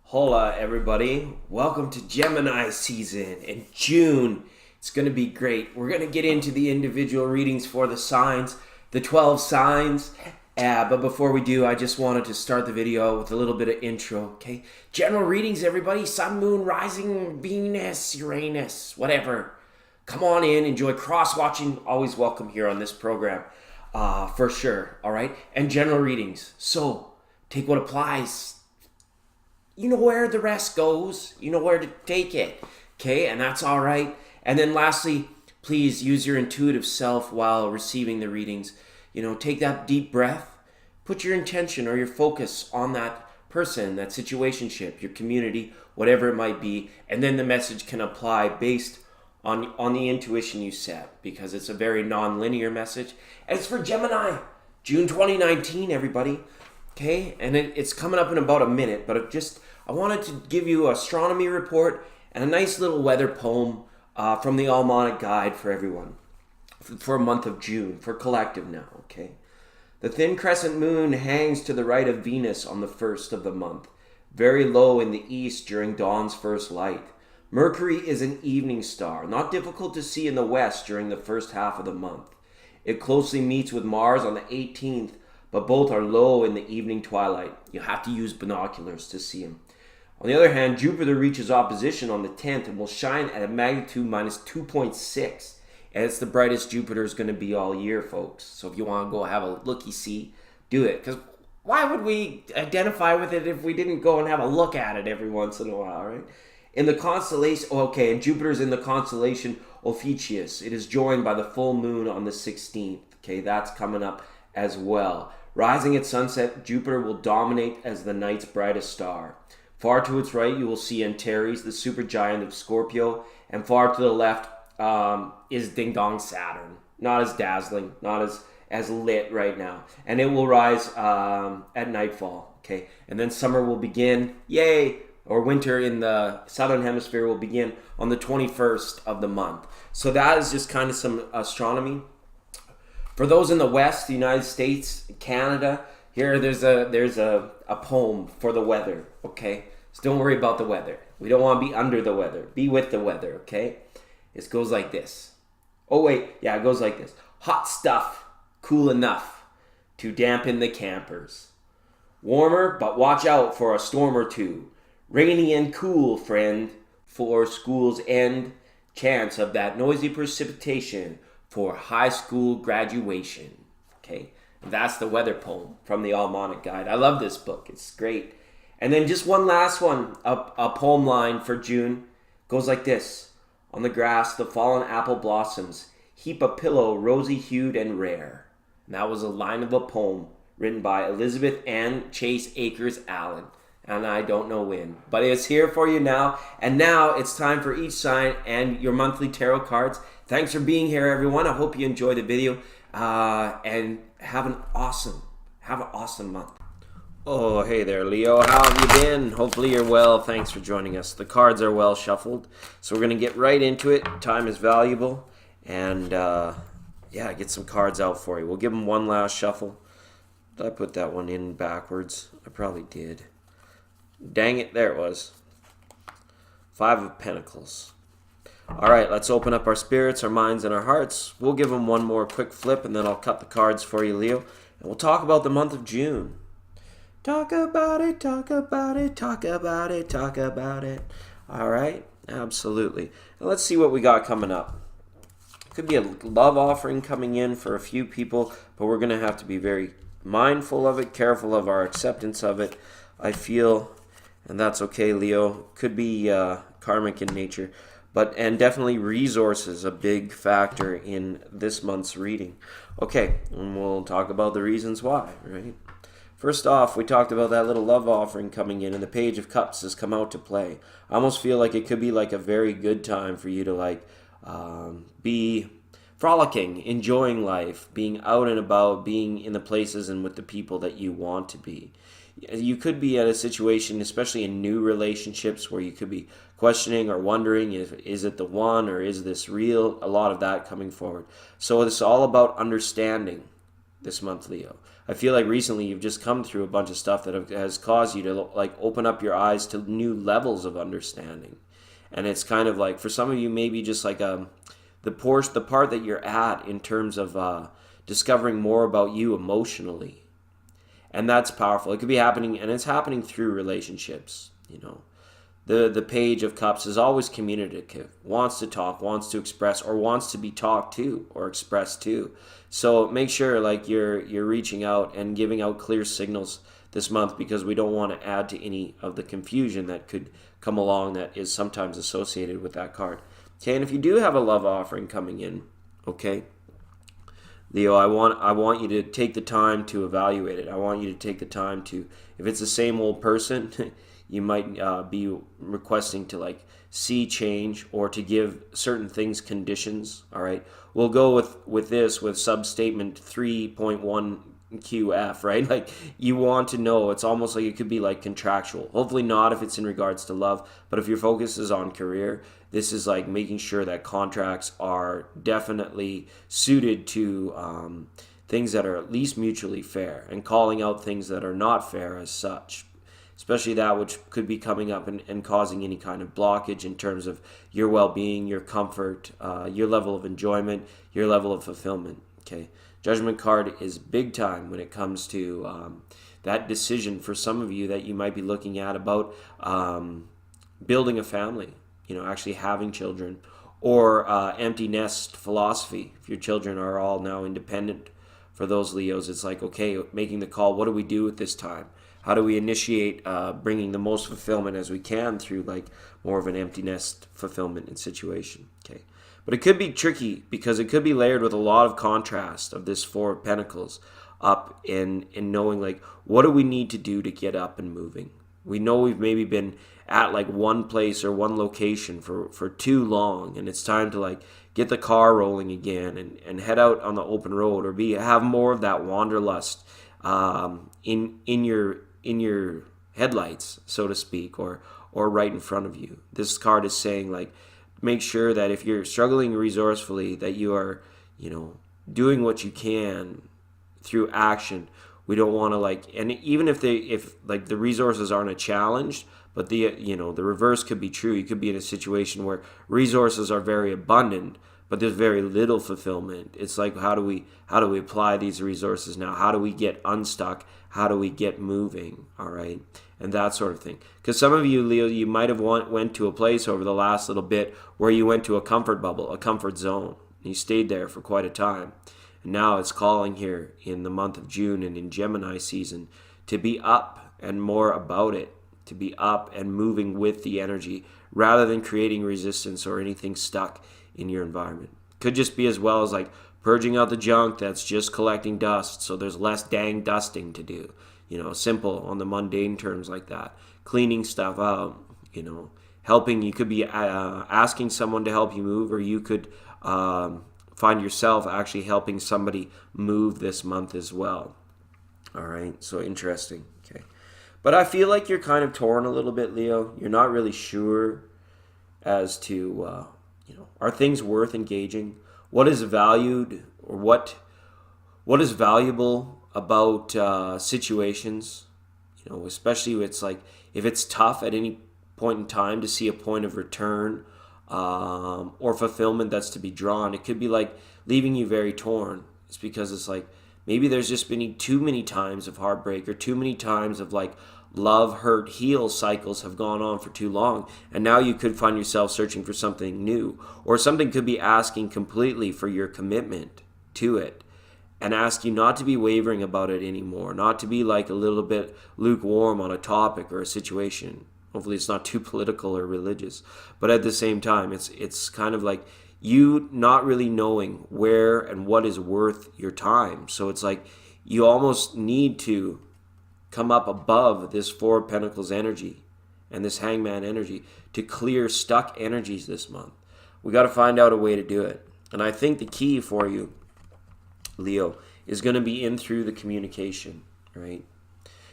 Hola, everybody. Welcome to Gemini season. In June, it's going to be great. We're going to get into the individual readings for the signs, the 12 signs. But before we do, I just wanted to start the video with a little bit of intro, okay? General readings, everybody. Sun, moon, rising, Venus, Uranus, whatever. Come on in, enjoy cross-watching. Always welcome here on this program, for sure, all right? And general readings. So, take what applies. You know where the rest goes. You know where to take it. Okay, and that's all right. And then lastly, please use your intuitive self while receiving the readings. Take that deep breath. Put your intention or your focus on that person, that situationship, your community, whatever it might be. And then the message can apply based on the intuition you set, because it's a very non-linear message. And it's for Gemini, June 2019, everybody. Okay, and it's coming up in about a minute, but I wanted to give you an astronomy report and a nice little weather poem from the Almanac Guide for everyone for a month of June, for collective now, okay? The thin crescent moon hangs to the right of Venus on the first of the month, very low in the east during dawn's first light. Mercury is an evening star, not difficult to see in the west during the first half of the month. It closely meets with Mars on the 18th, but both are low in the evening twilight. You have to use binoculars to see them. On the other hand, Jupiter reaches opposition on the 10th and will shine at a magnitude minus 2.6. And it's the brightest Jupiter is going to be all year, folks. So if you want to go have a looky-see, do it. Because why would we identify with it if we didn't go and have a look at it every once in a while, right? In the constellation, and Jupiter's in the constellation Ophiuchus. It is joined by the full moon on the 16th. Okay, that's coming up as well. Rising at sunset, Jupiter will dominate as the night's brightest star. Far to its right, you will see Antares, the supergiant of Scorpio, and far to the left is Ding Dong Saturn. Not as dazzling, not as lit right now. And it will rise at nightfall, okay? And then summer will begin, yay! Or winter in the southern hemisphere will begin on the 21st of the month. So that is just kind of some astronomy. For those in the West, the United States, Canada, here there's a poem for the weather, okay? So don't worry about the weather. We don't want to be under the weather. Be with the weather, okay? It goes like this. It goes like this. Hot stuff, cool enough to dampen the campers. Warmer, but watch out for a storm or two. Rainy and cool, friend, for school's end. Chance of that noisy precipitation for high school graduation. Okay, that's the weather poem from the Almanac Guide. I love this book. It's great. And then just one last one, a poem line for June. Goes like this. On the grass, the fallen apple blossoms heap a pillow rosy-hued and rare. And that was a line of a poem written by Elizabeth Ann Chase Akers Allen. And I don't know when, but it's here for you now. And now it's time for each sign and your monthly tarot cards. Thanks for being here, everyone. I hope you enjoy the video and have an awesome month. Oh, hey there, Leo. How have you been? Hopefully you're well. Thanks for joining us. The cards are well shuffled, so we're going to get right into it. Time is valuable, and get some cards out for you. We'll give them one last shuffle. Did I put that one in backwards? I probably did. Dang it, there it was. 5 of Pentacles. All right, let's open up our spirits, our minds, and our hearts. We'll give them one more quick flip, and then I'll cut the cards for you, Leo. And we'll talk about the month of June. Talk about it, talk about it, talk about it, talk about it. All right, absolutely. And let's see what we got coming up. Could be a love offering coming in for a few people, but we're going to have to be very mindful of it, careful of our acceptance of it, I feel. And that's okay, Leo. Could be karmic in nature. And definitely resources, a big factor in this month's reading. Okay, and we'll talk about the reasons why, right? First off, we talked about that little love offering coming in, and the Page of Cups has come out to play. I almost feel like it could be like a very good time for you to be frolicking, enjoying life, being out and about, being in the places and with the people that you want to be. You could be at a situation, especially in new relationships, where you could be questioning or wondering, is it the one or is this real? A lot of that coming forward. So it's all about understanding this month, Leo. I feel like recently you've just come through a bunch of stuff that has caused you to like open up your eyes to new levels of understanding. And it's kind of like, for some of you, maybe just like the part that you're at in terms of discovering more about you emotionally. And that's powerful. It could be happening, and it's happening through relationships, you know. The Page of Cups is always communicative, wants to talk, wants to express, or wants to be talked to or expressed to. So make sure like you're reaching out and giving out clear signals this month, because we don't want to add to any of the confusion that could come along that is sometimes associated with that card. Okay, and if you do have a love offering coming in, okay, Leo, I want you to take the time to evaluate it. I want you to take the time to, if it's the same old person, you might be requesting to like see change or to give certain things conditions. All right, we'll go with this with substatement 3.1 QF, right? Like you want to know, it's almost like it could be like contractual. Hopefully not if it's in regards to love, but if your focus is on career, this is like making sure that contracts are definitely suited to things that are at least mutually fair, and calling out things that are not fair as such, especially that which could be coming up and causing any kind of blockage in terms of your well-being, your comfort, your level of enjoyment, your level of fulfillment. Okay, Judgment card is big time when it comes to that decision for some of you that you might be looking at about building a family, you know, actually having children, or empty nest philosophy. If your children are all now independent, for those Leos, it's like, okay, making the call, what do we do with this time? How do we initiate bringing the most fulfillment as we can through like more of an empty nest fulfillment and situation? Okay, but it could be tricky because it could be layered with a lot of contrast of this Four of Pentacles up in knowing like, what do we need to do to get up and moving? We know we've maybe been at like one place or one location for too long, and it's time to like get the car rolling again and head out on the open road, or have more of that wanderlust in your headlights, so to speak, or right in front of you. This card is saying like, make sure that if you're struggling resourcefully, that you are, you know, doing what you can through action. We don't want to like, and even if like the resources aren't a challenge, but the reverse could be true. You could be in a situation where resources are very abundant, but there's very little fulfillment. It's like, how do we apply these resources now? How do we get unstuck? How do we get moving? All right, and that sort of thing. Because some of you, Leo, you might have went to a place over the last little bit where you went to a comfort bubble, a comfort zone. And you stayed there for quite a time. And now it's calling here in the month of June and in Gemini season to be up and more about it, to be up and moving with the energy rather than creating resistance or anything stuck in your environment. Could just be as well as like purging out the junk that's just collecting dust, so there's less dang dusting to do. You know, simple on the mundane terms like that. Cleaning stuff out, you know, helping. You could be asking someone to help you move, or you could find yourself actually helping somebody move this month as well. All right, so interesting. Okay, but I feel like you're kind of torn a little bit, Leo. You're not really sure as to are things worth engaging? What is valued, or what is valuable about situations? You know, especially it's like if it's tough at any point in time to see a point of return or fulfillment that's to be drawn. It could be like leaving you very torn. It's because it's like maybe there's just been too many times of heartbreak, or too many times of like love, hurt, heal cycles have gone on for too long, and now you could find yourself searching for something new, or something could be asking completely for your commitment to it and ask you not to be wavering about it anymore, not to be like a little bit lukewarm on a topic or a situation. Hopefully it's not too political or religious, but at the same time it's kind of like you not really knowing where and what is worth your time. So it's like you almost need to come up above this Four of Pentacles energy and this Hangman energy to clear stuck energies this month. We got to find out a way to do it. And I think the key for you, Leo, is going to be in through the communication, right?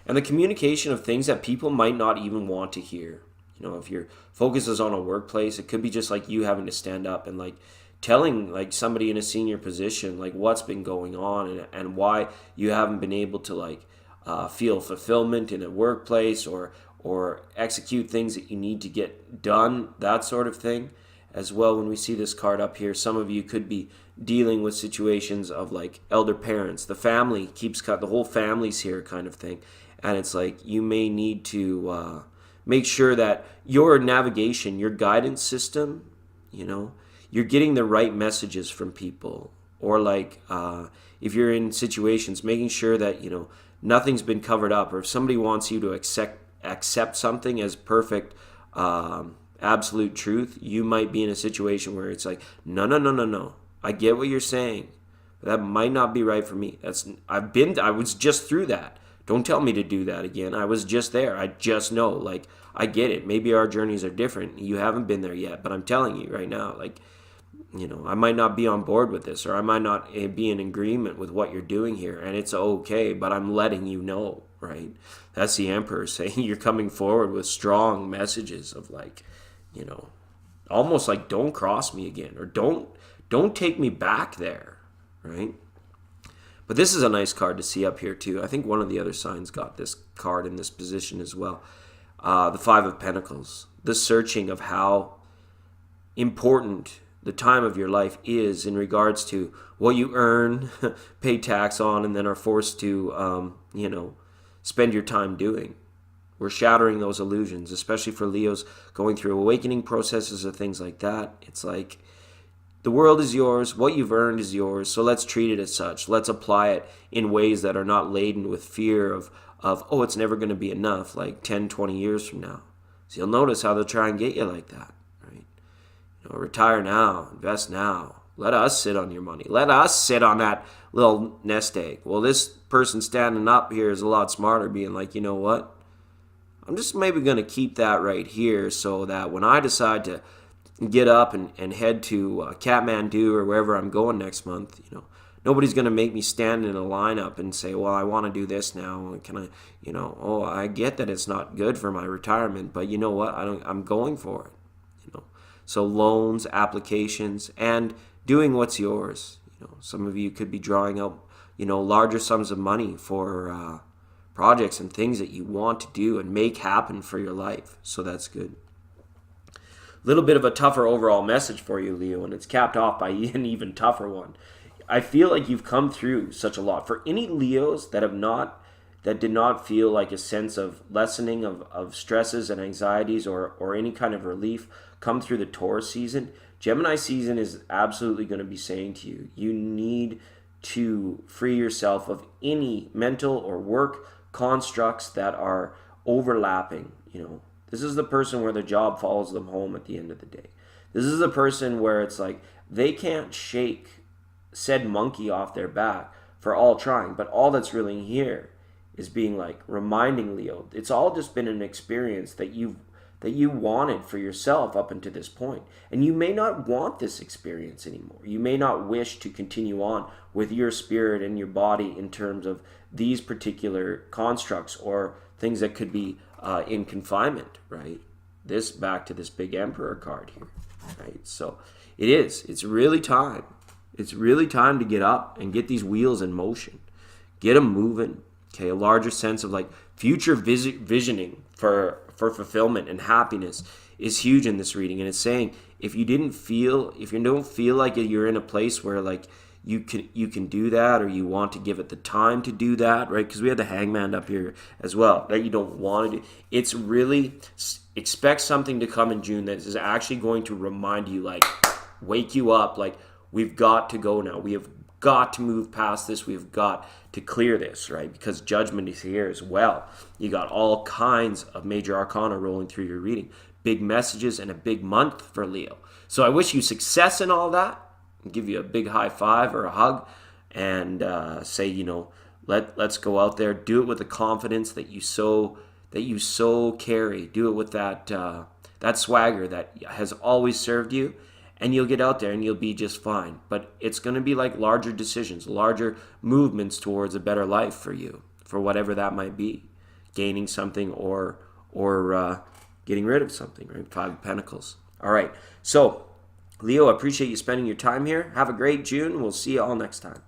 And the communication of things that people might not even want to hear. You know, if your focus is on a workplace, it could be just like you having to stand up and like telling like somebody in a senior position like what's been going on and why you haven't been able to like feel fulfillment in a workplace or execute things that you need to get done, that sort of thing. As well, when we see this card up here, some of you could be dealing with situations of like elder parents. The family keeps cut, the whole family's here kind of thing. And it's like you may need to make sure that your navigation, your guidance system, you're getting the right messages from people. Or like if you're in situations, making sure that, nothing's been covered up. Or if somebody wants you to accept something as perfect, absolute truth, you might be in a situation where it's like, no. I get what you're saying, but that might not be right for me. I was just through that. Don't tell me to do that again. I was just there. I just know. Like, I get it. Maybe our journeys are different. You haven't been there yet, but I'm telling you right now, like, I might not be on board with this, or I might not be in agreement with what you're doing here, and it's okay, but I'm letting you know, right? That's the Emperor saying you're coming forward with strong messages of like, almost like don't cross me again, or don't take me back there, right? But this is a nice card to see up here too. I think one of the other signs got this card in this position as well. The Five of Pentacles, the searching of how important the time of your life is in regards to what you earn, pay tax on, and then are forced to, spend your time doing. We're shattering those illusions, especially for Leos going through awakening processes or things like that. It's like the world is yours. What you've earned is yours. So let's treat it as such. Let's apply it in ways that are not laden with fear of it's never going to be enough, like 10, 20 years from now. So you'll notice how they'll try and get you like that, right? Retire now, invest now. Let us sit on your money. Let us sit on that little nest egg. Well, this person standing up here is a lot smarter, being like, you know what? I'm just maybe going to keep that right here so that when I decide to get up and head to Kathmandu or wherever I'm going next month, nobody's going to make me stand in a lineup and say, well, I want to do this now. Can I, I get that it's not good for my retirement, but you know what? I'm going for it. So loans, applications, and doing what's yours. Some of you could be drawing out, larger sums of money for projects and things that you want to do and make happen for your life. So that's good. A little bit of a tougher overall message for you, Leo, and it's capped off by an even tougher one. I feel like you've come through such a lot. For any Leos that did not feel like a sense of lessening of stresses and anxieties or any kind of relief come through the Taurus season, Gemini season is absolutely going to be saying to you, you need to free yourself of any mental or work constructs that are overlapping. This is the person where the job follows them home at the end of the day. This is the person where it's like they can't shake said monkey off their back for all trying, but all that's really here is being like reminding Leo, it's all just been an experience that you wanted for yourself up until this point. And you may not want this experience anymore. You may not wish to continue on with your spirit and your body in terms of these particular constructs or things that could be in confinement, right? This back to this big Emperor card here, right? So it's really time. It's really time to get up and get these wheels in motion. Get them moving. Okay, a larger sense of like future visioning for fulfillment and happiness is huge in this reading. And it's saying if you don't feel like you're in a place where like you can do that, or you want to give it the time to do that, right? Because we have the Hangman up here as well that you don't want to do. It's really expect something to come in June that is actually going to remind you, like wake you up, like we've got to go now. We have got to move past this. We've got to clear this, right? Because judgment is here as well. You got all kinds of major arcana rolling through your reading. Big messages and a big month for Leo. So I wish you success in all that. I'll give you a big high five or a hug and say, let's go out there. Do it with the confidence that you so carry. Do it with that swagger that has always served you. And you'll get out there and you'll be just fine. But it's going to be like larger decisions, larger movements towards a better life for you, for whatever that might be. Gaining something or getting rid of something, right? Five of Pentacles. All right. So Leo, I appreciate you spending your time here. Have a great June. We'll see you all next time.